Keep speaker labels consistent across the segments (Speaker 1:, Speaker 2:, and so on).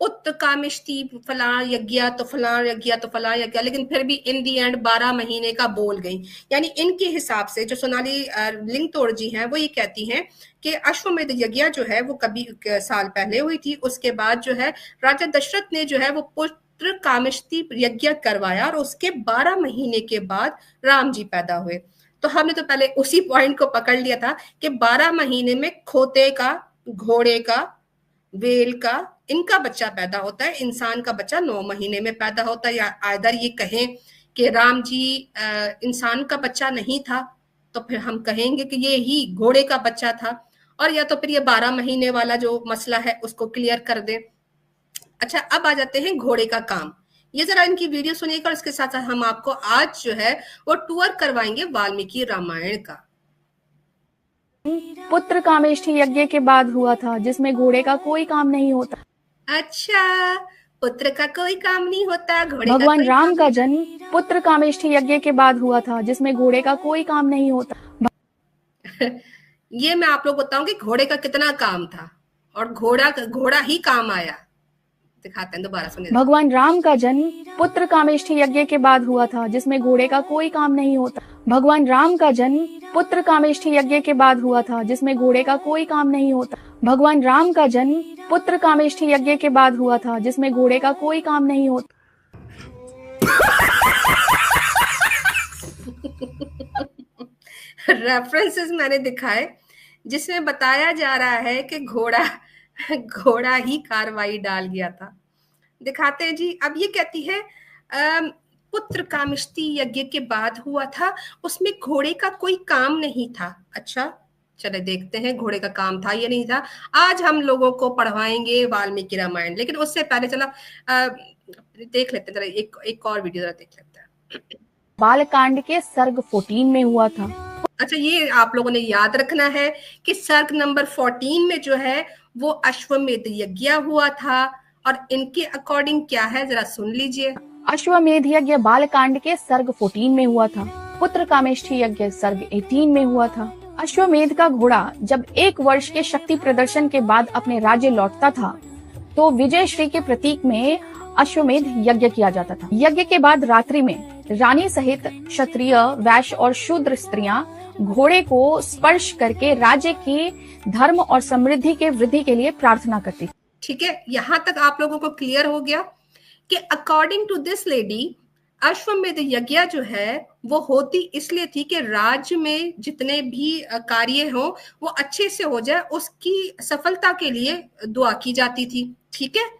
Speaker 1: पुत्र कामिष्टि फलां यज्ञ तो फलां यज्ञ तो फलां यज्ञ, लेकिन फिर भी इन दी एंड 12 महीने का बोल गई। यानी इनके हिसाब से जो सोनाली लिंगतोड़ जी हैं वो ये कहती हैं कि अश्वमेध यज्ञ जो है वो कभी साल पहले हुई थी, उसके बाद जो है राजा दशरथ ने जो है वो पुत्र कामिष्टि यज्ञ करवाया और उसके 12 महीने के बाद राम जी पैदा हुए। तो हमने तो पहले उसी पॉइंट को पकड़ लिया था कि 12 महीने में खोते का, घोड़े का, वेल का, इनका बच्चा पैदा होता है। इंसान का बच्चा 9 महीने में पैदा होता है। या आइदर ये कहें कि राम जी इंसान का बच्चा नहीं था, तो फिर हम कहेंगे कि ये ही घोड़े का बच्चा था, और या तो फिर ये 12 महीने वाला जो मसला है उसको क्लियर कर दें। अच्छा, अब आ जाते हैं घोड़े का काम। ये जरा इनकी वीडियो सुनिएगा और इसके साथ साथ हम आपको आज जो है वो टूर करवाएंगे वाल्मीकि रामायण का।
Speaker 2: पुत्र कामेष्टि यज्ञ के बाद हुआ था, जिसमें घोड़े का कोई काम नहीं होता।
Speaker 1: अच्छा, पुत्र का कोई काम नहीं होता, घोड़े का
Speaker 2: भगवान
Speaker 1: कोई
Speaker 2: राम का जन्म पुत्र कामेष्टि यज्ञ के बाद हुआ था, जिसमें घोड़े का कोई काम नहीं होता।
Speaker 1: ये मैं आप लोग बताऊं कि घोड़े का कितना काम था, और घोड़ा ही काम आया। दिखाते हैं, दोबारा सुनिए।
Speaker 2: भगवान राम का जन्म पुत्र कामेष्टि यज्ञ के बाद हुआ था, जिसमें घोड़े का कोई काम नहीं होता। भगवान राम का जन्म पुत्र कामेष्टि यज्ञ के बाद हुआ था, जिसमें घोड़े का कोई काम नहीं होता। भगवान राम का जन्म पुत्र कामेष्टि यज्ञ के बाद हुआ था, जिसमें घोड़े का कोई काम नहीं होता।
Speaker 1: रेफरेंसेस मैंने दिखाए जिसमें बताया जा रहा है कि घोड़ा ही कार्रवाई डाल गया था। दिखाते हैं जी। अब ये कहती है पुत्र कामिष्टि यज्ञ के बाद हुआ था, उसमें घोड़े का कोई काम नहीं था। अच्छा, चले देखते हैं घोड़े का काम था या नहीं था। आज हम लोगों को पढ़वाएंगे वाल्मीकि रामायण, लेकिन उससे पहले चला देख लेते हैं, एक और वीडियो जरा देख लेते हैं।
Speaker 2: बालकांड के सर्ग 14 में हुआ था।
Speaker 1: अच्छा, ये आप लोगों ने याद रखना है कि सर्ग नंबर 14 में जो है वो अश्वमेध यज्ञ हुआ था, और इनके अकॉर्डिंग क्या है जरा सुन लीजिए।
Speaker 2: अश्वमेध यज्ञ बालकांड के सर्ग 14 में हुआ था। पुत्र कामेष्टि यज्ञ सर्ग 18 में हुआ था। अश्वमेध का घोड़ा जब 1 वर्ष के शक्ति प्रदर्शन के बाद अपने राज्य लौटता था, तो विजय श्री के प्रतीक में अश्वमेध यज्ञ किया जाता था। यज्ञ के बाद रात्रि में रानी सहित क्षत्रिय, वैश्य और शूद्र स्त्रियां घोड़े को स्पर्श करके राज्य की धर्म और समृद्धि के वृद्धि के लिए प्रार्थना करती।
Speaker 1: ठीक है, यहां तक आप लोगों को क्लियर हो गया कि अकॉर्डिंग टू दिस लेडी अश्वमेध यज्ञ जो है वो होती इसलिए थी कि राज्य में जितने भी कार्य हो वो अच्छे से हो जाए, उसकी सफलता के लिए दुआ की जाती थी। ठीक है,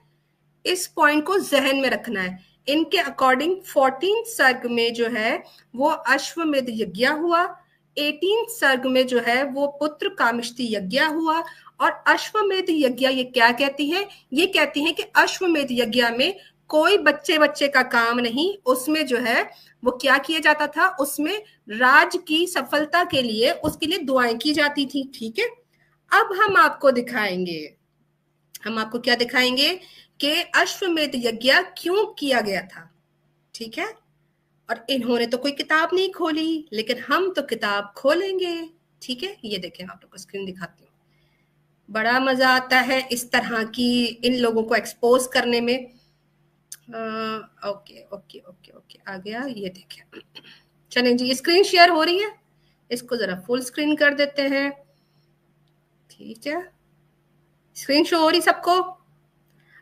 Speaker 1: इस पॉइंट को जहन में रखना है। इनके अकॉर्डिंग 14 सर्ग में जो है वो अश्वमेध यज्ञ हुआ, 18 सर्ग में जो है वो पुत्र कामिष्टि यज्ञ हुआ। और अश्वमेध यज्ञ ये क्या कहती है? ये कहती है कि अश्वमेध यज्ञ में कोई बच्चे का काम नहीं, उसमें जो है वो क्या किया जाता था, उसमें राज की सफलता के लिए उसके लिए दुआएं की जाती थी। ठीक है, अब हम आपको क्या दिखाएंगे कि अश्वमेध यज्ञ क्यों किया गया था। ठीक है, और इन्होंने तो कोई किताब नहीं खोली, लेकिन हम तो किताब खोलेंगे। ठीक है, ये देखें, आप लोग को स्क्रीन दिखाती हूँ। बड़ा मजा आता है इस तरह की इन लोगों को एक्सपोज करने में। ओके ओके ओके ओके, आ गया, ये देखें। चलें जी, स्क्रीन शेयर हो रही है, इसको जरा फुल स्क्रीन कर देते हैं। ठीक है, स्क्रीन शो हो रही सबको?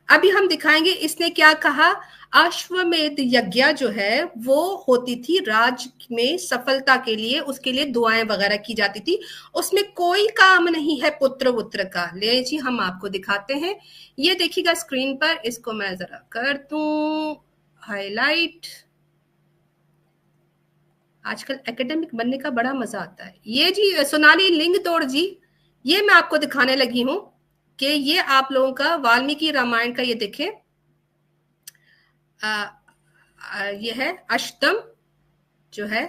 Speaker 1: अभी हम दिखाएंगे इसने क्या कहा। अश्वमेध यज्ञ जो है वो होती थी राज्य में सफलता के लिए, उसके लिए दुआएं वगैरह की जाती थी, उसमें कोई काम नहीं है पुत्र का। ले जी, हम आपको दिखाते हैं, ये देखिएगा स्क्रीन पर, इसको मैं जरा कर दूं हाईलाइट। आजकल एकेडमिक बनने का बड़ा मजा आता है। ये जी सोनाली लिंगतोड़ जी, ये मैं आपको दिखाने लगी हूं कि ये आप लोगों का वाल्मीकि रामायण का, ये देखें, ये है अष्टम जो है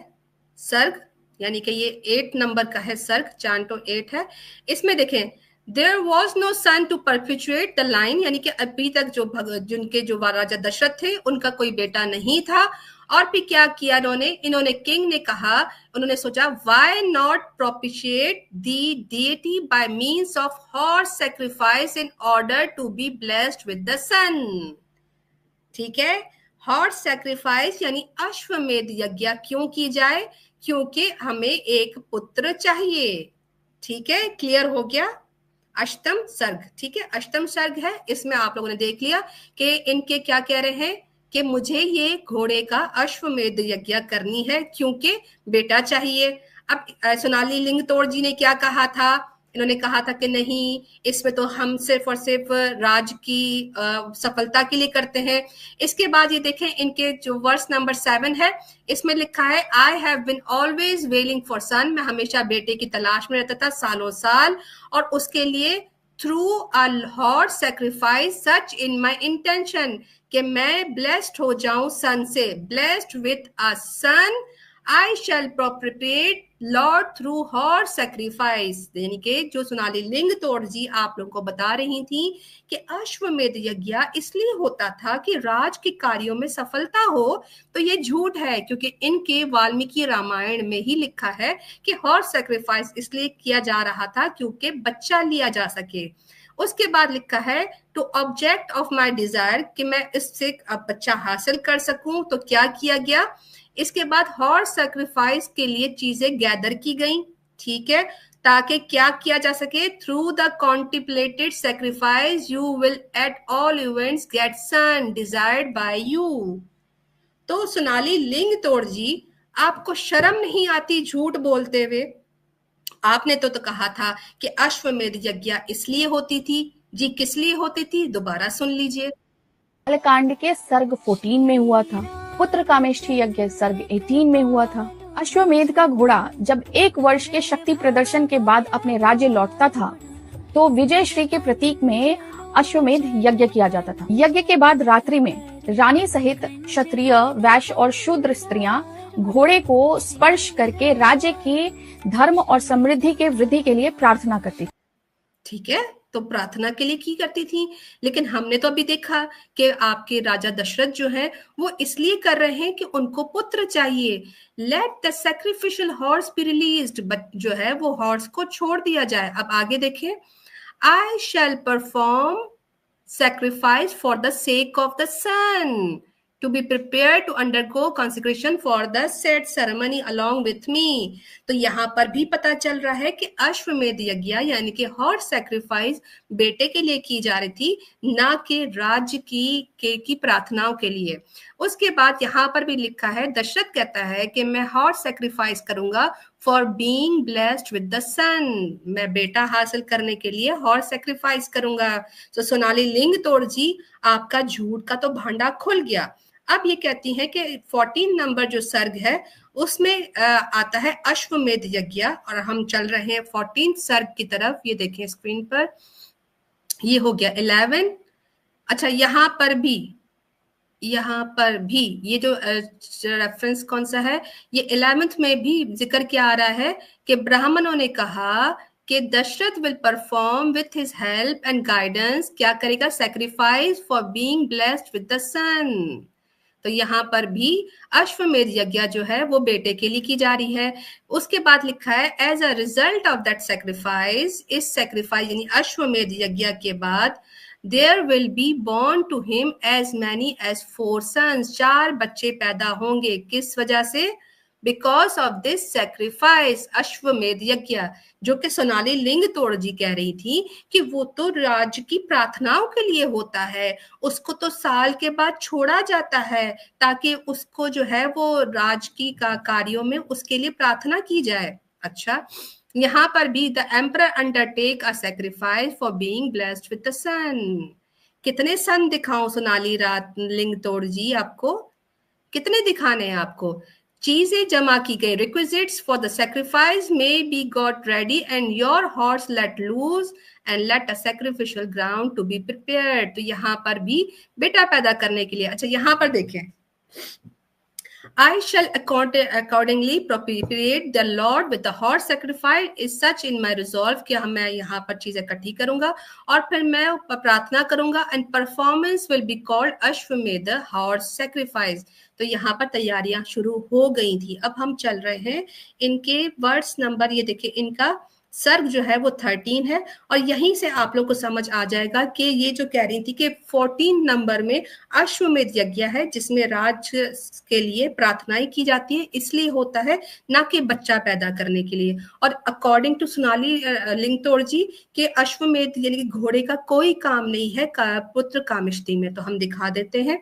Speaker 1: सर्ग, यानी कि ये 8 नंबर का है सर्ग, चांटो 8 है। इसमें देखें, there was no son to perpetuate the line, यानी कि अभी तक जिनके जो राजा दशरथ थे उनका कोई बेटा नहीं था, और फिर क्या किया इन्होंने किंग ने कहा, उन्होंने सोचा why not propitiate the deity by means of horse sacrifice in order to be blessed with the son. ठीक है, हॉर्स सैक्रिफाइस यानी अश्वमेध यज्ञ क्यों की जाए, क्योंकि हमें एक पुत्र चाहिए। ठीक है, क्लियर हो गया। अष्टम सर्ग, ठीक है, अष्टम सर्ग है, इसमें आप लोगों ने देख लिया कि इनके क्या कह रहे हैं कि मुझे ये घोड़े का अश्वमेध यज्ञ करनी है क्योंकि बेटा चाहिए। अब सोनाली लिंगतोड़ जी ने क्या कहा था, इन्होंने कहा था कि नहीं, इसमें तो हम सिर्फ और सिर्फ राज की सफलता के लिए करते हैं। इसके बाद ये देखें, इनके जो वर्स नंबर 7 है, इसमें लिखा है I have been always wailing for son, मैं हमेशा बेटे की तलाश में रहता था सालों साल, और उसके लिए through a horse sacrifice such in my intention, कि मैं ब्लेस्ड हो जाऊं सन से, blessed with a son I shall propitiate lord through horse sacrifice. यानी कि जो सोनाली लिंगतोड़ जी आप लोगों को बता रही थी कि अश्वमेध यज्ञ इसलिए होता था कि राज के कार्यों में सफलता हो, तो ये झूठ है, क्योंकि इनके वाल्मीकि रामायण में ही लिखा है कि हॉर्स सैक्रिफाइस इसलिए किया जा रहा था क्योंकि बच्चा लिया जा सके। उसके बाद लिखा है to object of my desire, कि मैं इससे बच्चा हासिल कर सकूं, तो क्या किया गया, इसके बाद हॉर्स सैक्रिफाइस के लिए चीजें गैदर की गई। ठीक है, ताकि क्या किया जा सके, through the contemplated sacrifice you will at all events get son desired by you. तो सोनाली लिंगतोड़ जी, आपको शर्म नहीं आती झूठ बोलते हुए? आपने तो कहा था कि अश्वमेध यज्ञ इसलिए होती थी जी, किस लिए होती थी, दोबारा सुन लीजिए।
Speaker 2: बालकांड के सर्ग 14 में हुआ था, पुत्र कामेष्ठी यज्ञ सर्ग 18 में हुआ था। अश्वमेध का घोड़ा जब 1 वर्ष के शक्ति प्रदर्शन के बाद अपने राज्य लौटता था, तो विजय श्री के प्रतीक में अश्वमेध यज्ञ किया जाता था। यज्ञ के बाद रात्रि में रानी सहित क्षत्रिय, वैश्य और शूद्र स्त्रियां घोड़े को स्पर्श करके राज्य की धर्म और समृद्धि के वृद्धि के लिए प्रार्थना करती थी।
Speaker 1: ठीक है, तो प्रार्थना के लिए की करती थी, लेकिन हमने तो अभी देखा कि आपके राजा दशरथ जो है वो इसलिए कर रहे हैं कि उनको पुत्र चाहिए। Let the sacrificial horse be released, जो है वो हॉर्स को छोड़ दिया जाए। अब आगे देखें, आई शैल perform sacrifice for the sake of the son, to be prepared to undergo consecration for the said ceremony along with me। तो यहाँ पर भी पता चल रहा है कि अश्वमेध यज्ञ यानी कि हॉर्स सैक्रिफाइस बेटे के लिए की जा रही थी, ना कि राज्य की प्रार्थनाओं के लिए। उसके बाद यहाँ पर भी लिखा है, दशरथ कहता है कि मैं हॉर्स सैक्रिफाइस करूंगा for being blessed with the son, मैं बेटा हासिल करने के लिए हॉर्स सैक्रिफाइस करूंगा। तो सोनाली लिंगतोड़ जी, आपका झूठ का तो भांडा खुल गया। अब ये कहती है कि 14 नंबर जो सर्ग है उसमें आता है अश्वमेध यज्ञ, और हम चल रहे हैं 14 सर्ग की तरफ। ये देखें स्क्रीन पर, ये हो गया 11। अच्छा, यहाँ पर भी ये जो रेफरेंस कौन सा है, ये 11th में भी जिक्र क्या आ रहा है कि ब्राह्मणों ने कहा कि Dasharath will perform with his help and guidance, क्या करेगा, sacrifice for being blessed with the son. तो यहाँ पर भी अश्वमेध यज्ञ जो है वो बेटे के लिए की जा रही है। उसके बाद लिखा है as a result of that sacrifice, इस सैक्रिफाइस यानी अश्वमेध यज्ञ के बाद there will be born to him as many as 4 sons, 4 बच्चे पैदा होंगे। किस वजह से, बिकॉज ऑफ दिस सैक्रिफाइस, अश्वमेध यज्ञ, जो कि सोनाली लिंगतोड़ जी कह रही थी कि वो तो राज्य की प्रार्थनाओं के लिए होता है, उसको तो साल के बाद छोड़ा जाता है ताकि उसको जो है वो राज की कार्यों में उसके लिए प्रार्थना की जाए। अच्छा, यहाँ पर भी the emperor undertake a sacrifice for being blessed with the son. कितने सन दिखाऊं सोनाली लिंगतोड़ जी, आपको कितने दिखाने हैं आपको? चीजें जमा की गई, requisites for the sacrifice may be got ready and your horse let loose and let a sacrificial ground to be prepared. तो यहाँ पर भी बेटा पैदा करने के लिए। अच्छा, यहाँ पर देखें, I shall accordingly propitiate the Lord with the horse sacrifice is such in my resolve कि मैं यहाँ पर चीजें इकट्ठी करूंगा और फिर मैं प्रार्थना करूंगा and performance will be called अश्वमेध horse sacrifice। तो यहाँ पर तैयारियां शुरू हो गई थी। अब हम चल रहे हैं इनके वर्ड्स नंबर, ये देखिए इनका सर्ग जो है वो 13 है और यहीं से आप लोग को समझ आ जाएगा कि ये जो कह रही थी कि 14 नंबर में अश्वमेध यज्ञ है जिसमें राज के लिए प्रार्थनाएं की जाती है, इसलिए होता है ना कि बच्चा पैदा करने के लिए। और अकॉर्डिंग टू सोनाली लिंगतोड़ जी के अश्वमेध यानी कि घोड़े का कोई काम नहीं है पुत्र कामिष्ठी में। तो हम दिखा देते हैं,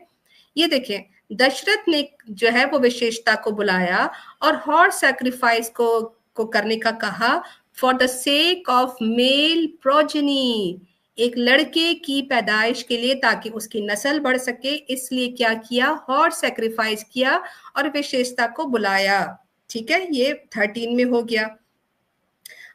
Speaker 1: ये देखें दशरथ ने जो है वो विशेषता को बुलाया और हॉर्स सैक्रिफाइस को करने का कहा for the sake of male progeny, एक लड़के की पैदाइश के लिए ताकि उसकी नस्ल बढ़ सके, इसलिए क्या किया, हॉर्स सैक्रिफाइस किया और विशेषता को बुलाया। ठीक है, ये 13 में हो गया।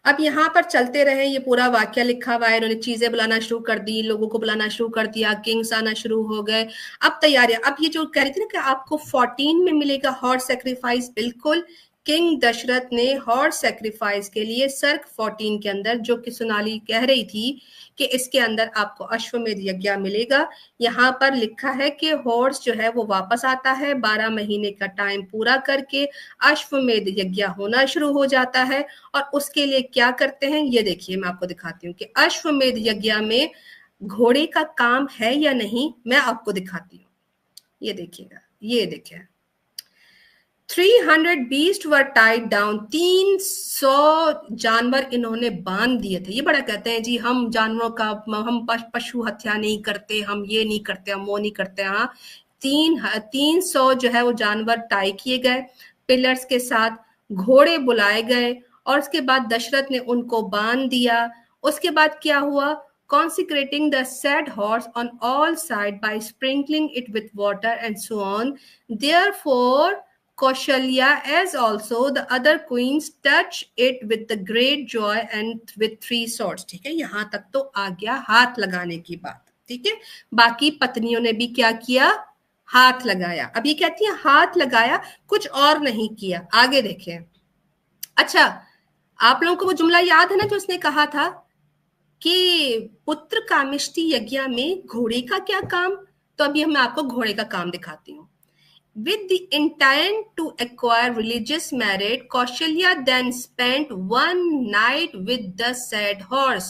Speaker 1: अब यहाँ पर चलते रहे, ये पूरा वाक्य लिखा हुआ है, इन्होंने चीजें बुलाना शुरू कर दी, लोगों को बुलाना शुरू कर दिया, किंग्स आना शुरू हो गए। अब तैयारियां, अब ये जो कह रही थी ना कि आपको 14 में मिलेगा हॉर्स सैक्रिफाइस, बिल्कुल किंग दशरथ ने हॉर्स सैक्रिफाइस के लिए सर्ग 14 के अंदर, जो कि सोनाली कह रही थी कि इसके अंदर आपको अश्वमेध यज्ञ मिलेगा, यहाँ पर लिखा है कि हॉर्स जो है वो वापस आता है 12 महीने का टाइम पूरा करके, अश्वमेध यज्ञ होना शुरू हो जाता है। और उसके लिए क्या करते हैं ये देखिए, मैं आपको दिखाती हूँ कि अश्वमेध यज्ञ में घोड़े का काम है या नहीं, मैं आपको दिखाती हूँ। ये देखिएगा, ये देखिए 300 beasts were tied down, 300 जानवर इन्होंने बांध दिए थे। ये बड़ा कहते हैं जी हम जानवरों का, हम पशु हत्या नहीं करते, हम ये नहीं करते, हम वो नहीं करते। हाँ, 300 जो है वो जानवर टाई किए गए पिलर्स के साथ, घोड़े बुलाए गए और उसके बाद दशरथ ने उनको बांध दिया। उसके बाद क्या हुआ, consecrating the said horse on all sides by sprinkling it with water and so on. Therefore Kaushalya as also the other queens touch it with the great joy and with 3 swords। ठीक है, यहां तक तो आ गया हाथ लगाने की बात। ठीक है, बाकी पत्नियों ने भी क्या किया, हाथ लगाया। अब ये कहती है हाथ लगाया, कुछ और नहीं किया। आगे देखें। अच्छा, आप लोगों को वो जुमला याद है ना जो उसने कहा था कि पुत्र कामिष्ठी यज्ञ में घोड़े का क्या काम? तो अभी मैं आपको घोड़े का काम दिखाती हूँ। With the intent to acquire religious merit, Kaushalya then spent one night with the said horse.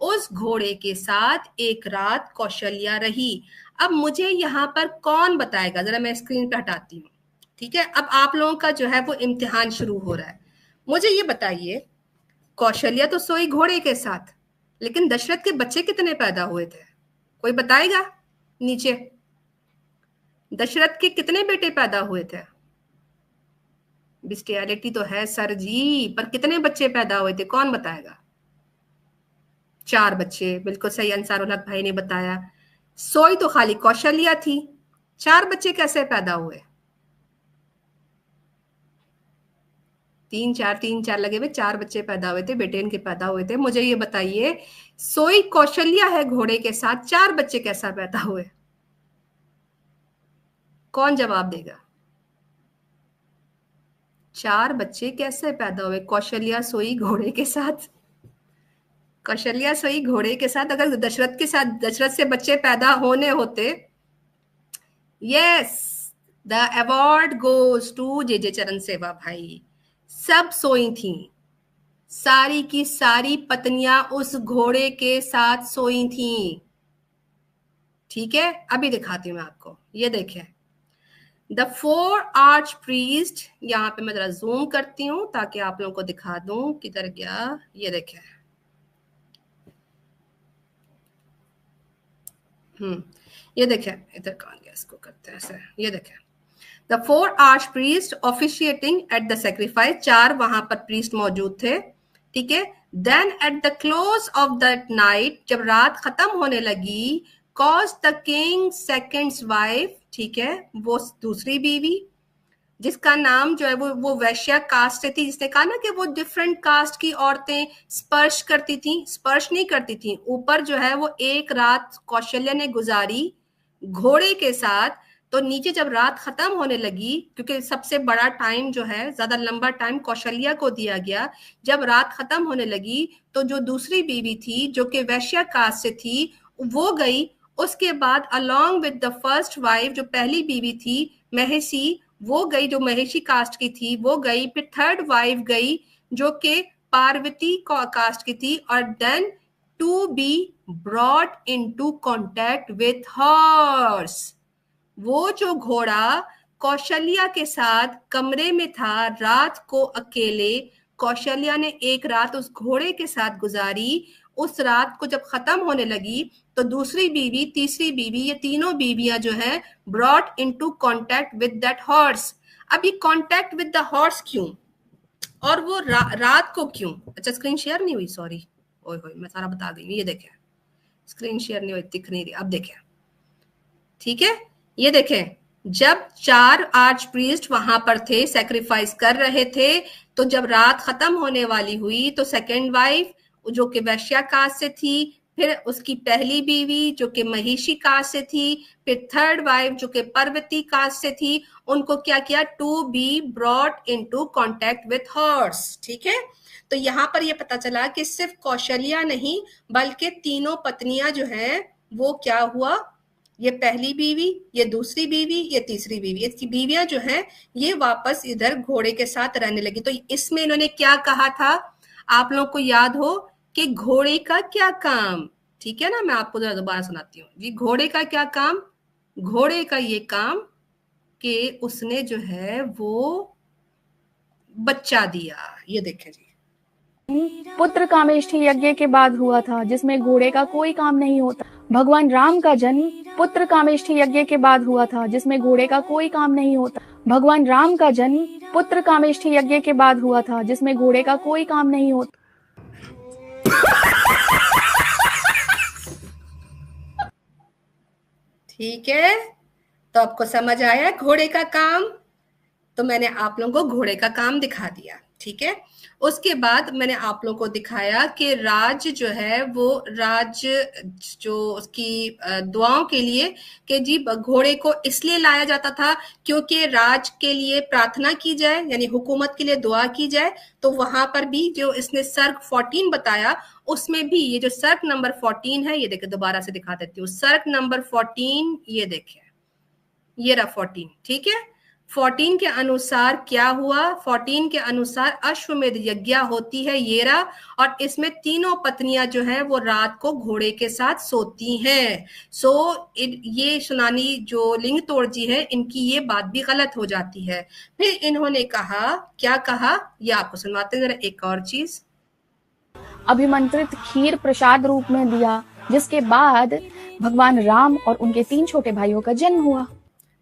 Speaker 1: उस घोड़े के साथ एक रात कौशल्या रही। अब मुझे यहाँ पर कौन बताएगा, जरा मैं स्क्रीन पे हटाती हूँ। ठीक है, अब आप लोगों का जो है वो इम्तिहान शुरू हो रहा है। मुझे ये बताइए, कौशल्या तो सोई घोड़े के साथ, लेकिन दशरथ के बच्चे कितने पैदा हुए थे? कोई बताएगा नीचे? दशरथ के कितने बेटे पैदा हुए थे? बिस्टियलिटी तो है सर जी, पर कितने बच्चे पैदा हुए थे, कौन बताएगा? 4 बच्चे, बिल्कुल सही अंसारुल हक भाई ने बताया। सोई तो खाली कौशल्या थी, 4 बच्चे कैसे पैदा हुए? 3-4 लगे हुए, 4 बच्चे पैदा हुए थे, बेटे इनके पैदा हुए थे। मुझे ये बताइए, सोई कौशल्या है घोड़े के साथ, 4 बच्चे कैसा पैदा हुए? कौन जवाब देगा? 4 बच्चे कैसे पैदा हुए कौशल्या सोई घोड़े के साथ? कौशल्या सोई घोड़े के साथ, अगर दशरथ के साथ, दशरथ से बच्चे पैदा होने होते, yes, the award goes to J Charan Seva भाई। सब सोई थी, सारी की सारी पत्नियां उस घोड़े के साथ सोई थी। ठीक है, अभी दिखाती हूं मैं आपको, ये देखें। The 4 archpriest, यहाँ पे मैं जरा जूम करती हूँ ताकि आप लोगों को दिखा दूं किधर गया, ये देखें। ये देखें, इधर कहाँ गया, इसको करते हैं ऐसे, ये देखें। The 4 archpriest officiating at the sacrifice, 4 वहां पर प्रीस्ट मौजूद थे। ठीक है, then at the close of that night, जब रात खत्म होने लगी, cause the king's second wife, ठीक है, वो दूसरी बीवी जिसका नाम जो है वो वैश्या कास्ट से थी, जिसने कहा ना कि वो डिफरेंट कास्ट की औरतें स्पर्श करती थी, स्पर्श नहीं करती थी। ऊपर जो है वो एक रात कौशल्या ने गुजारी घोड़े के साथ, तो नीचे जब रात खत्म होने लगी, क्योंकि सबसे बड़ा टाइम जो है, ज्यादा लंबा टाइम कौशल्या को दिया गया, जब रात खत्म होने लगी तो जो दूसरी बीवी थी जो कि वैश्या कास्ट से थी वो गई। उसके बाद along with the first wife, जो पहली बीवी थी महेशी, वो गई, जो महेशी कास्ट की थी वो गई। फिर थर्ड वाइफ गई जो कि पार्वती कास्ट की थी, और then to be brought into contact with horse. वो जो घोड़ा कौशल्या के साथ कमरे में था रात को अकेले, कौशल्या ने एक रात उस घोड़े के साथ गुजारी। उस रात को जब खत्म होने लगी तो दूसरी बीवी, तीसरी बीवी, ये तीनों बीवियां जो हैं brought into contact with that horse. अब ये कांटेक्ट विद द हॉर्स क्यों, और वो रात को क्यों? अच्छा स्क्रीन शेयर नहीं हुई, सॉरी, ओए होए मैं सारा बता गई हूँ। ये देखें, स्क्रीन शेयर नहीं हुई, दिख नहीं रही, अब देखें, ठीक है। ये देखें, जब 4 आर्च प्रीस्ट वहां पर थे, सैक्रिफाइस कर रहे थे, तो जब रात खत्म होने वाली हुई तो सेकेंड वाइफ जो कि वैश्या कास्ट से थी, फिर उसकी पहली बीवी जो कि महिषी कास्ट से थी, फिर थर्ड वाइफ जो कि पर्वती कास्ट से थी, उनको क्या किया? To be brought into contact with horse, ठीक है। तो यहाँ पर ये पता चला कि सिर्फ कौशल्या नहीं बल्कि तीनों पत्नियां जो हैं वो क्या हुआ, ये पहली बीवी, ये दूसरी बीवी, ये तीसरी बीवी, इसकी बीवियां जो हैं ये वापस इधर घोड़े के साथ रहने लगी। तो इसमें इन्होंने क्या कहा था, आप लोगों को याद हो कि घोड़े का क्या काम, ठीक है ना, मैं आपको दोबारा सुनाती हूँ जी। घोड़े का क्या काम? घोड़े का ये काम कि उसने जो है वो बच्चा दिया। ये देखें जी,
Speaker 2: पुत्र कामेष्ठी यज्ञ के बाद हुआ था जिसमें घोड़े का कोई काम नहीं होता। भगवान राम का जन्म पुत्र कामेष्ठी यज्ञ के बाद हुआ था जिसमें घोड़े का कोई काम नहीं होता। भगवान राम का जन्म पुत्र कामेष्ठी यज्ञ के बाद हुआ था जिसमें घोड़े का कोई काम नहीं होता।
Speaker 1: ठीक है, तो आपको समझ आया घोड़े का काम? तो मैंने आप लोगों को घोड़े का काम दिखा दिया, ठीक है। उसके बाद मैंने आप लोगों को दिखाया कि राज जो है वो राज जो उसकी दुआओं के लिए, कि जी घोड़े को इसलिए लाया जाता था क्योंकि राज के लिए प्रार्थना की जाए, यानी हुकूमत के लिए दुआ की जाए। तो वहां पर भी जो इसने सर्ग 14 बताया, उसमें भी ये जो सर्ग नंबर 14 है, ये देखिए दोबारा से दिखा देती हूँ, सर्ग नंबर 14, ये देखिए, ये रहा 14, ठीक है। 14 के अनुसार क्या हुआ? 14 के अनुसार अश्वमेध यज्ञ होती है, ये रहा, और इसमें तीनों पत्नियां जो हैं वो रात को घोड़े के साथ सोती हैं। ये सुनानी जो लिंग तोड़ जी है, इनकी ये बात भी गलत हो जाती है। फिर इन्होंने कहा, क्या कहा, ये आपको सुनवाते हैं जरा एक और चीज।
Speaker 2: अभिमंत्रित खीर प्रसाद रूप में दिया, जिसके बाद भगवान राम और उनके 3 छोटे भाइयों का जन्म हुआ।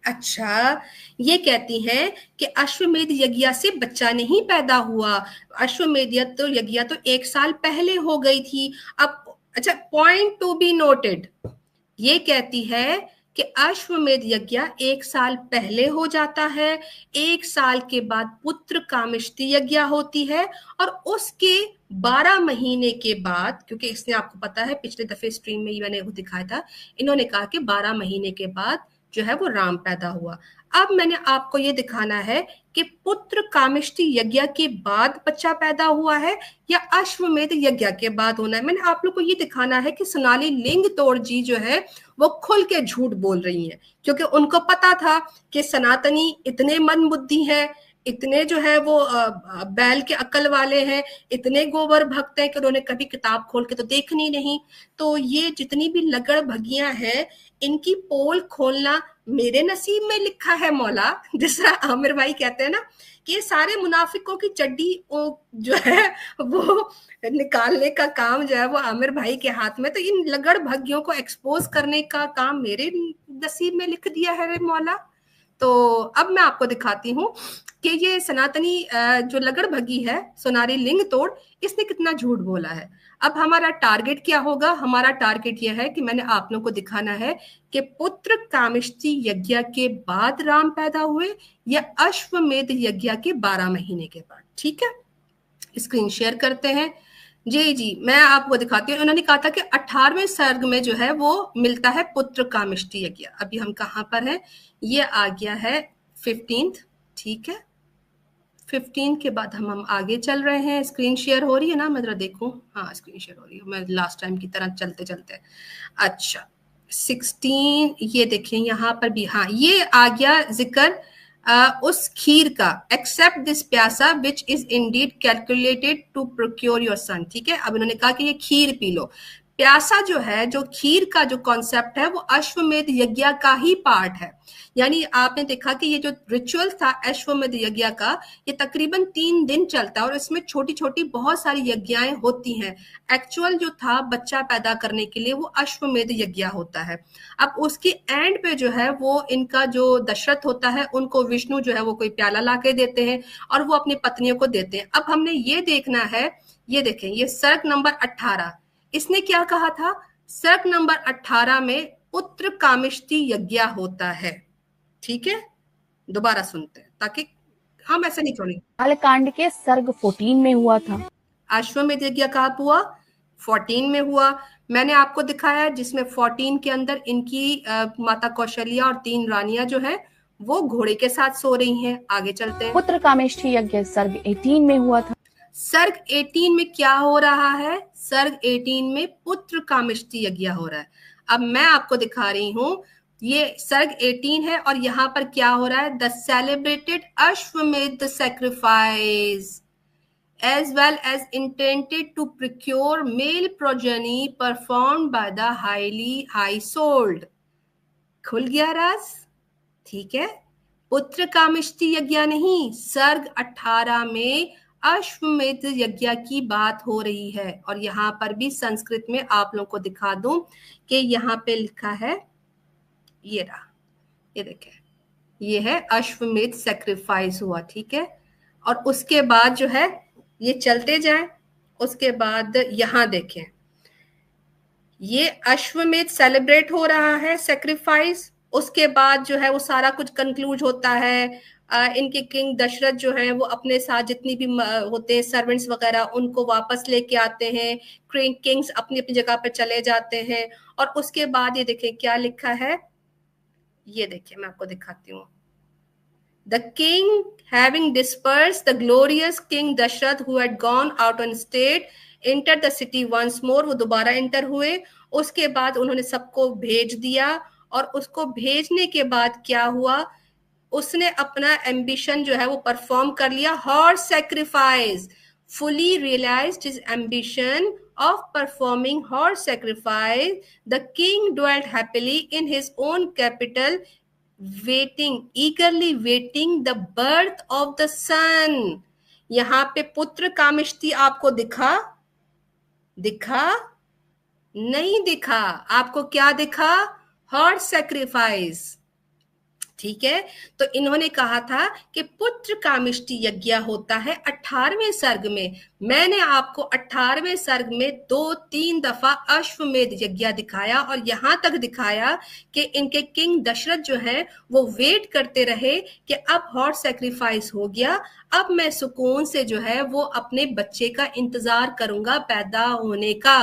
Speaker 1: अच्छा, ये कहती हैं कि अश्वमेध यज्ञ से बच्चा नहीं पैदा हुआ, अश्वमेध यज्ञ तो 1 साल पहले हो गई थी। अब अच्छा, पॉइंट टू बी नोटेड, ये कहती है कि अश्वमेध यज्ञ 1 साल पहले हो जाता है, 1 साल के बाद पुत्र कामिष्ठी यज्ञ होती है, और उसके 12 महीने के बाद, क्योंकि इसने आपको पता है पिछले दफे स्ट्रीम में मैंने वो दिखाया था, इन्होंने कहा कि 12 महीने के बाद जो है वो राम पैदा हुआ। अब मैंने आपको ये दिखाना है कि पुत्र कामिष्ठी यज्ञ के बाद बच्चा पैदा हुआ है या अश्वमेध यज्ञ के बाद होना है। मैंने आप लोग को ये दिखाना है कि सोनाली लिंग तोड़ जी जो है वो खुल के झूठ बोल रही हैं, क्योंकि उनको पता था कि सनातनी इतने मन बुद्धि हैं, इतने जो है वो बैल के अकल वाले हैं, इतने गोबर भक्त हैं कि उन्होंने कभी किताब खोल के तो देखनी नहीं। तो ये जितनी भी लगड़ भगियां हैं, इनकी पोल खोलना मेरे नसीब में लिखा है मौला। जैसा आमिर भाई कहते हैं ना कि ये सारे मुनाफिकों की चड्डी जो है वो निकालने का काम जो है वो आमिर भाई के हाथ में, तो इन लगड़ भगियों को एक्सपोज करने का काम मेरे नसीब में लिख दिया है रे मौला। तो अब मैं आपको दिखाती हूँ कि ये सनातनी जो लगड़ भगी है सोनारी लिंग तोड़, इसने कितना झूठ बोला है। अब हमारा टारगेट क्या होगा? हमारा टारगेट यह है कि मैंने आप लोगों को दिखाना है कि पुत्र कामिष्ठी यज्ञ के बाद राम पैदा हुए या अश्वमेध यज्ञ के 12 महीने के बाद। ठीक है, स्क्रीन शेयर करते हैं। जी जी, मैं आपको दिखाती हूँ। उन्होंने कहा था कि 18वें सर्ग में जो है वो मिलता है पुत्र कामिष्ठी यज्ञ। अभी हम कहाँ पर हैं, ये आ गया है 15th, ठीक है। 15 के बाद हम आगे चल रहे हैं। स्क्रीन शेयर हो रही है ना, मैं जरा देखूं। हाँ, स्क्रीन शेयर हो रही है। मैं लास्ट टाइम की तरह चलते चलते, अच्छा 16, ये देखें यहाँ पर भी, हाँ ये आ गया जिक्र उस खीर का, except this payasa which is indeed calculated to procure your son. ठीक है, अब इन्होंने कहा कि ये खीर पी लो। प्यासा जो है, जो खीर का जो कॉन्सेप्ट है, वो अश्वमेध यज्ञ का ही पार्ट है। यानी आपने देखा कि ये जो रिचुअल था अश्वमेध यज्ञ का, ये तकरीबन 3 दिन चलता है और इसमें छोटी छोटी बहुत सारी यज्ञाएं होती हैं। एक्चुअल जो था बच्चा पैदा करने के लिए, वो अश्वमेध यज्ञ होता है। अब उसकी एंड पे जो है, वो इनका जो दशरथ होता है, उनको विष्णु जो है वो कोई प्याला ला के देते हैं और वो अपनी पत्नियों को देते हैं। अब हमने ये देखना है, ये देखें, ये सर्ग नंबर 18, इसने क्या कहा था, सर्ग नंबर 18 में पुत्र कामिष्ठी यज्ञ होता है। ठीक है, दोबारा सुनते हैं ताकि हम ऐसे नहीं छोड़ेंगे।
Speaker 2: बालकांड के सर्ग 14 में हुआ था।
Speaker 1: अश्वमेध यज्ञ कहाँ हुआ, 14 में हुआ। मैंने आपको दिखाया जिसमें 14 के अंदर इनकी माता कौशल्या और 3 रानियां जो है वो घोड़े के साथ सो रही हैं। आगे चलते हैं।
Speaker 2: पुत्र कामेष्ठी यज्ञ सर्ग 18 में हुआ था।
Speaker 1: सर्ग 18 में क्या हो रहा है, सर्ग 18 में पुत्र कामिष्ठी यज्ञ हो रहा है। अब मैं आपको दिखा रही हूं, ये सर्ग 18 है और यहां पर क्या हो रहा है, द सेलिब्रेटेड अश्वमेध sacrifice as well as intended to procure male progeny performed by the highly high souled। खुल गया राज, ठीक है। पुत्र कामिष्ठी यज्ञ नहीं, सर्ग 18 में अश्वमेध यज्ञ की बात हो रही है। और यहां पर भी संस्कृत में आप लोगों को दिखा दूं कि यहां पे लिखा है, ये रहा, ये देखें, ये है अश्वमेध सैक्रिफाइस हुआ। ठीक है, और उसके बाद जो है, ये चलते जाए, उसके बाद यहां देखें, ये अश्वमेध सेलिब्रेट हो रहा है, सैक्रिफाइस। उसके बाद जो है वो सारा कुछ कंक्लूड होता है। इनके किंग दशरथ जो है वो अपने साथ जितनी भी होते हैं सर्वेंट्स वगैरह, उनको वापस लेके आते हैं। किंग्स अपनी अपनी जगह पर चले जाते हैं। और उसके बाद ये देखें क्या लिखा है, ये देखिए मैं आपको दिखाती हूँ। The king, having dispersed the glorious King Dashrath who had gone out on state, entered the city once more। वो दोबारा एंटर हुए। उसके बाद उन्होंने सबको भेज दिया और उसको भेजने के बाद क्या हुआ, उसने अपना एम्बिशन जो है वो परफॉर्म कर लिया। Horse sacrifice, fully realized his ambition of performing horse sacrifice, the king dwelt happily in his own capital, eagerly waiting the birth of the son। यहां पे पुत्र कामिष्ठी आपको दिखा नहीं दिखा, आपको क्या दिखा, हॉर्स सैक्रिफाइस। ठीक है, तो इन्होंने कहा था कि पुत्र कामिष्ठी यज्ञ होता है 18वें सर्ग में। मैंने आपको 18वें सर्ग में 2-3 दफा अश्वमेध यज्ञ दिखाया और यहां तक दिखाया कि इनके किंग दशरथ जो है वो वेट करते रहे कि अब हॉर्स सैक्रिफाइस हो गया, अब मैं सुकून से जो है वो अपने बच्चे का इंतजार करूंगा पैदा होने का।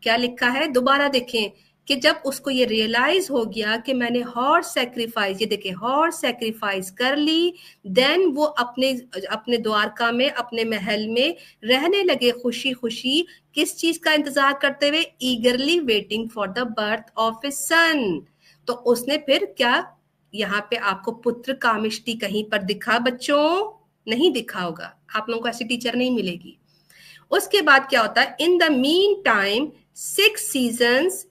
Speaker 1: क्या लिखा है, दोबारा देखें, कि जब उसको ये रियलाइज हो गया कि मैंने हॉर्स सैक्रिफाइस, ये देखें, हॉर्स सैक्रिफाइस कर ली, देन वो अपने द्वारका में, अपने महल में रहने लगे खुशी खुशी। किस चीज का इंतजार करते हुए, eagerly waiting for the birth of a son. तो उसने फिर क्या, यहाँ पे आपको पुत्र कामिष्ठी कहीं पर दिखा बच्चों, नहीं दिखा होगा, आप लोगों को ऐसी टीचर नहीं मिलेगी। उसके बाद क्या होता है, in the mean time 6 seasons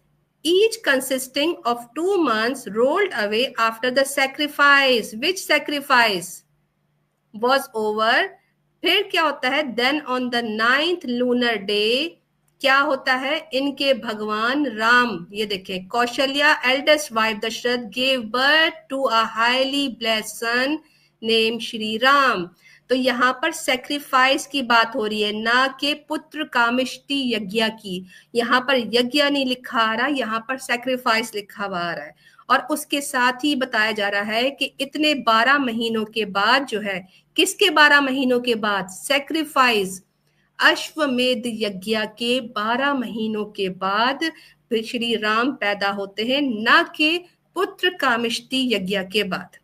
Speaker 1: each consisting of 2 months rolled away after the sacrifice, which sacrifice was over। फिर क्या होता है, then on the 9th lunar day क्या होता है, इनके भगवान राम, ये देखें, Kaushalya eldest wife Dasharath gave birth to a highly blessed son named Shri Ram. तो यहाँ पर सेक्रीफाइस की बात हो रही है, ना कि पुत्र कामिष्ठी यज्ञ की। यहाँ पर यज्ञ नहीं लिखा आ रहा, यहाँ पर सेक्रीफाइस लिखा हुआ आ रहा है। और उसके साथ ही बताया जा रहा है कि इतने 12 महीनों के बाद जो है, किसके 12 महीनों के बाद, सेक्रीफाइस, अश्वमेध यज्ञ के 12 महीनों के बाद श्री राम पैदा होते हैं, ना कि पुत्र कामिष्टि यज्ञ के बाद।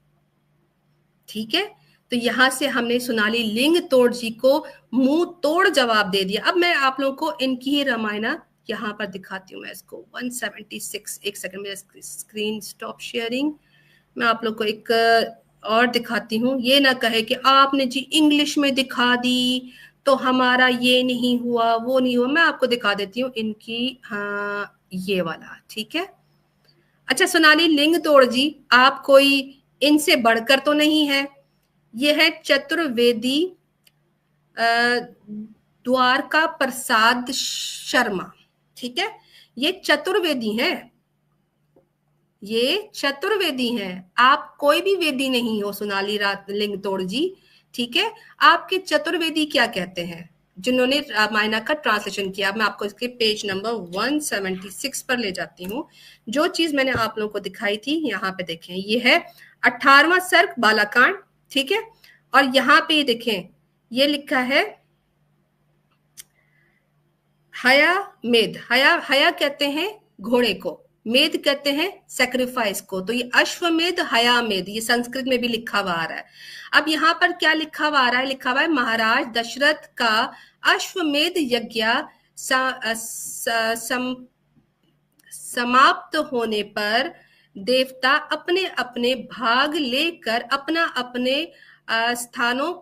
Speaker 1: ठीक है, तो यहां से हमने सोनाली लिंग तोड़ जी को मुंह तोड़ जवाब दे दिया। अब मैं आप लोगों को इनकी ही रामायण यहां पर दिखाती हूँ मैं इसको 176। एक सेकंड, मेरा स्क्रीन स्टॉप शेयरिंग। मैं आप लोग को एक और दिखाती हूँ, ये ना कहे कि आपने जी इंग्लिश में दिखा दी तो हमारा ये नहीं हुआ वो नहीं हुआ। मैं आपको दिखा देती हूँ इनकी, हाँ ये वाला, ठीक है। अच्छा सोनाली लिंग तोड़ जी, आप कोई इनसे बढ़कर तो नहीं है। ये है चतुर्वेदी द्वारका प्रसाद शर्मा, ठीक है। ये चतुर्वेदी हैं, ये चतुर्वेदी हैं। आप कोई भी वेदी नहीं हो सोनाली लिंग तोड़ जी, ठीक है। आपके चतुर्वेदी क्या कहते हैं, जिन्होंने रामायण का ट्रांसलेशन किया। मैं आपको इसके पेज नंबर 176 पर ले जाती हूँ। जो चीज मैंने आप लोगों को दिखाई थी यहाँ पे देखें, ये है 18वां सर्ग बालाकांड, ठीक है। और यहाँ पे देखें, ये लिखा है हया मेद। हया कहते हैं घोड़े को, मेद कहते हैं सेक्रीफाइस को। तो ये अश्वमेध हया मेद, ये संस्कृत में भी लिखा हुआ आ रहा है। अब यहाँ पर क्या लिखा हुआ आ रहा है, लिखा हुआ है महाराज दशरथ का अश्वमेध यज्ञ समाप्त होने पर देवता अपने अपने भाग लेकर अपना अपने स्थानों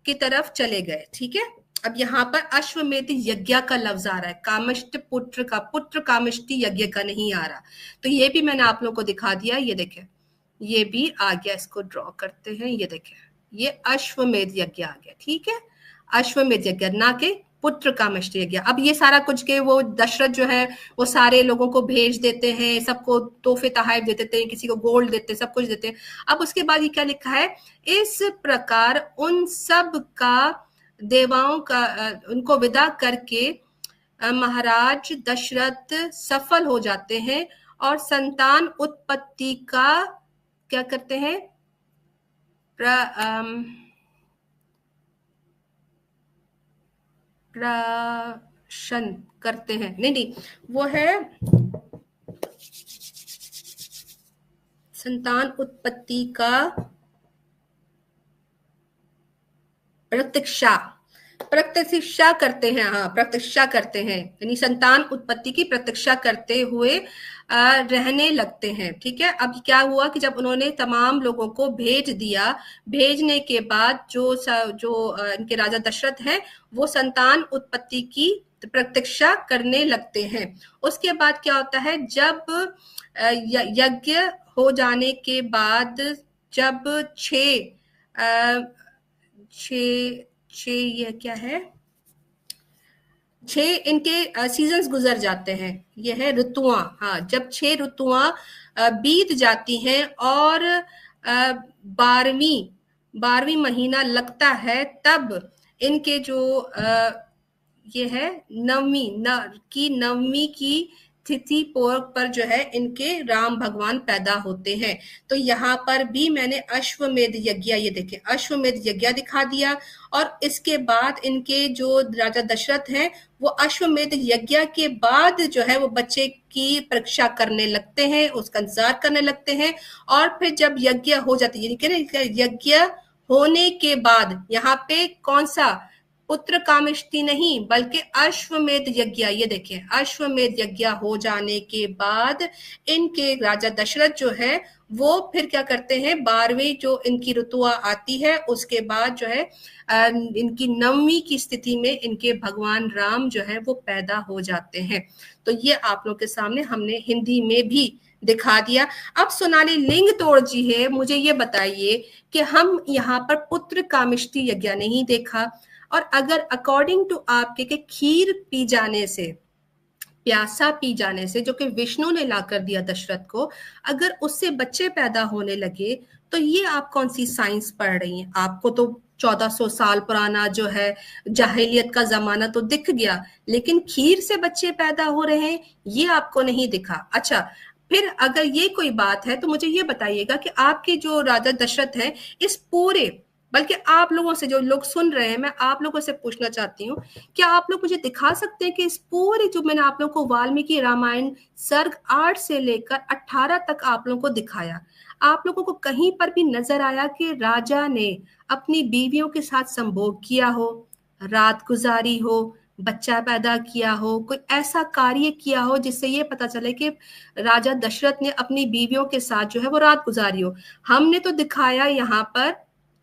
Speaker 1: की तरफ चले गए, ठीक है। अब यहाँ पर अश्वमेध यज्ञ का लफ्ज आ रहा है, कामिष्ट पुत्र का, पुत्र कामिष्टि यज्ञ का नहीं आ रहा। तो ये भी मैंने आप लोगों को दिखा दिया, ये देखें, ये भी आ गया। इसको ड्रॉ करते हैं, ये देखें, ये अश्वमेध यज्ञ आ गया, ठीक है। अश्वमेध यज्ञ, ना के पुत्र कामिष्टि यज्ञ। अब ये सारा कुछ के वो दशरथ जो है वो सारे लोगों को भेज देते हैं, सबको तोहफे तहाइफ दे देते हैं, किसी को गोल्ड देते हैं, सब कुछ देते हैं। अब उसके बाद ये क्या लिखा है, इस प्रकार उन सब का देवाओं का उनको विदा करके महाराज दशरथ सफल हो जाते हैं और संतान उत्पत्ति का क्या करते हैं, प्रशन करते हैं। नहीं, वो है संतान उत्पत्ति का प्रतीक्षा करते हैं। हाँ, प्रतीक्षा करते हैं, यानी संतान उत्पत्ति की प्रतीक्षा करते हुए रहने लगते हैं, ठीक है। अब क्या हुआ कि जब उन्होंने तमाम लोगों को भेज दिया, भेजने के बाद जो इनके राजा दशरथ हैं वो संतान उत्पत्ति की प्रतीक्षा करने लगते हैं। उसके बाद क्या होता है, जब यज्ञ हो जाने के बाद जब ये क्या है, 6 इनके सीजन्स गुजर जाते हैं, ये है ऋतुआं। हाँ, जब 6 ऋतुआं बीत जाती हैं और 12वीं महीना लगता है, तब इनके जो ये है नवमी की तिथि पर जो है इनके राम भगवान पैदा होते हैं। तो यहाँ पर भी मैंने अश्वमेध यज्ञ, ये देखें, अश्वमेध यज्ञ दिखा दिया। और इसके बाद इनके जो राजा दशरथ हैं वो अश्वमेध यज्ञ के बाद जो है वो बच्चे की परीक्षा करने लगते हैं, उसका इंतजार करने लगते हैं। और फिर जब यज्ञ हो जाती है, यज्ञ होने के बाद यहाँ पे कौन सा, पुत्र कामिष्टि नहीं बल्कि अश्वमेध यज्ञ, ये देखिए अश्वमेध यज्ञ हो जाने के बाद इनके राजा दशरथ जो है वो फिर क्या करते हैं, 12वीं जो इनकी ऋतुआ आती है उसके बाद जो है इनकी 9वीं की स्थिति में इनके भगवान राम जो है वो पैदा हो जाते हैं। तो ये आप लोग के सामने हमने हिंदी में भी दिखा दिया। अब सोनाली लिंग तोड़ जी है, मुझे ये बताइए कि हम यहाँ पर पुत्र कामिष्टि यज्ञ नहीं देखा, और अगर अकॉर्डिंग टू आपके कि खीर पी जाने से, प्यासा पी जाने से, जो कि विष्णु ने लाकर दिया दशरथ को, अगर उससे बच्चे पैदा होने लगे, तो ये आप कौन सी साइंस पढ़ रही हैं? आपको तो 1400 साल पुराना जो है जाहिलियत का जमाना तो दिख गया, लेकिन खीर से बच्चे पैदा हो रहे हैं ये आपको नहीं दिखा। अच्छा, फिर अगर ये कोई बात है तो मुझे ये बताइएगा कि आपके जो राजा दशरथ हैं इस पूरे बल्कि आप लोगों से, जो लोग सुन रहे हैं, मैं आप लोगों से पूछना चाहती हूँ, क्या आप लोग मुझे दिखा सकते हैं कि इस पूरी जो मैंने आप लोगों को वाल्मीकि रामायण सर्ग 8 से लेकर 18 तक आप लोगों को दिखाया, आप लोगों को कहीं पर भी नजर आया कि राजा ने अपनी बीवियों के साथ संभोग किया हो, रात गुजारी हो, बच्चा पैदा किया हो, कोई ऐसा कार्य किया हो जिससे ये पता चले कि राजा दशरथ ने अपनी बीवियों के साथ जो है वो रात गुजारी हो? हमने तो दिखाया यहाँ पर,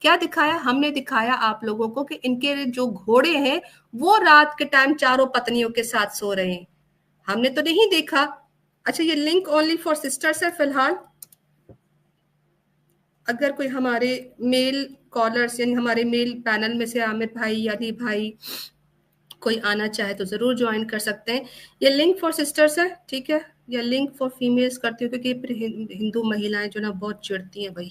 Speaker 1: क्या दिखाया हमने? दिखाया आप लोगों को कि इनके जो घोड़े हैं वो रात के टाइम चारों पत्नियों के साथ सो रहे हैं, हमने तो नहीं देखा। अच्छा, ये लिंक ओनली फॉर सिस्टर्स है फिलहाल। अगर कोई हमारे मेल कॉलर्स यानी हमारे मेल पैनल में से आमिर भाई, अली भाई कोई आना चाहे तो जरूर ज्वाइन कर सकते हैं। ये लिंक फॉर सिस्टर्स है, ठीक है, या लिंक फॉर फीमेल्स करती हूँ क्योंकि फिर हिंदू महिलाएं जो ना बहुत चिढ़ती हैं भाई।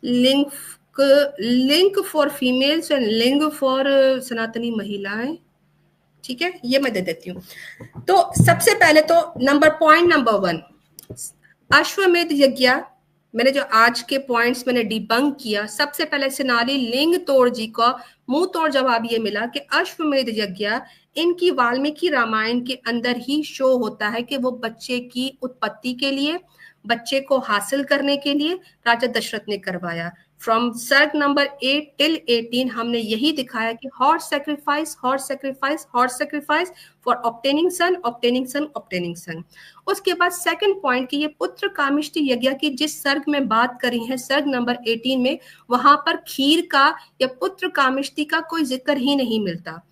Speaker 1: Link for females and link for सनातनी महिलाएं, ठीक है, ये मैं दे देती हूँ। तो सबसे पहले तो पॉइंट नंबर 1, अश्वमेध यज्ञ, मैंने जो आज के पॉइंट्स मैंने डिबंक किया, सबसे पहले सोनाली लिंग तोड़ जी का मुंह तोड़ जवाब ये मिला कि अश्वमेध यज्ञ इनकी वाल्मीकि रामायण के अंदर ही शो होता है कि वो बच्चे की उत्पत्ति के लिए, बच्चे को हासिल करने के लिए राजा दशरथ ने करवाया। फ्रॉम सर्ग नंबर 8 टिल 18 हमने यही दिखाया कि horse sacrifice, horse sacrifice, horse sacrifice for obtaining son, obtaining son, obtaining son. उसके बाद सेकंड पॉइंट कि ये पुत्र कामिष्टि यज्ञ की जिस सर्ग में बात करी है, सर्ग नंबर 18 में, वहां पर खीर का या पुत्र कामिष्टि का कोई जिक्र ही नहीं मिलता।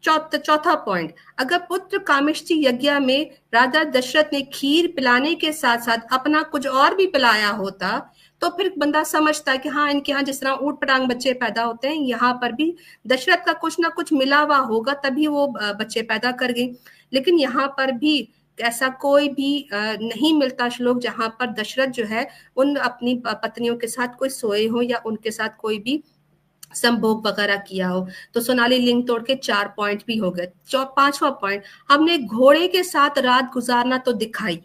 Speaker 1: चौथा पॉइंट, अगर पुत्र कामिष्टि यज्ञ में राजा दशरथ ने खीर पिलाने के साथ साथ अपना कुछ और भी पिलाया होता तो फिर बंदा समझता है कि हाँ, इनके यहाँ जिस तरह ऊट पटांग बच्चे पैदा होते हैं, यहाँ पर भी दशरथ का कुछ ना कुछ मिला हुआ होगा तभी वो बच्चे पैदा कर गए। लेकिन यहाँ पर भी ऐसा कोई भी नहीं मिलता श्लोक जहां पर दशरथ जो है उन अपनी पत्नियों के साथ कोई सोए हो या उनके साथ कोई भी संभोग वगैरह किया हो। तो सोनाली लिंग तोड़ के 4 पॉइंट भी हो गए। 5वां पॉइंट, हमने घोड़े के साथ रात गुजारना तो दिखाई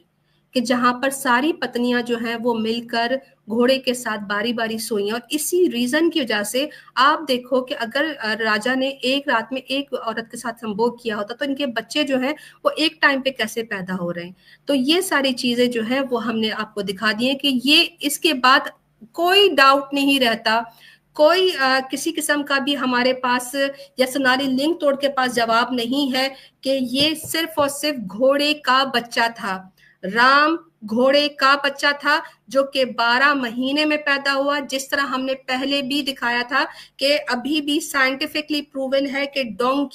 Speaker 1: कि जहां पर सारी पत्नियां जो हैं वो मिलकर घोड़े के साथ बारी बारी सोई, और इसी रीजन की वजह से आप देखो कि अगर राजा ने एक रात में एक औरत के साथ संभोग किया होता तो इनके बच्चे जो हैं वो एक टाइम पे कैसे पैदा हो रहे हैं। तो ये सारी चीजें जो है वो हमने आपको दिखा दी है कि ये, इसके बाद कोई डाउट नहीं रहता, कोई किसी किस्म का भी हमारे पास या सोनाली लिंग तोड़ के पास जवाब नहीं है कि ये सिर्फ और सिर्फ घोड़े का बच्चा था। राम घोड़े का बच्चा था जो कि 12 महीने में पैदा हुआ। जिस तरह हमने पहले भी दिखाया था कि अभी भी साइंटिफिकली प्रूवन है कि डोंकी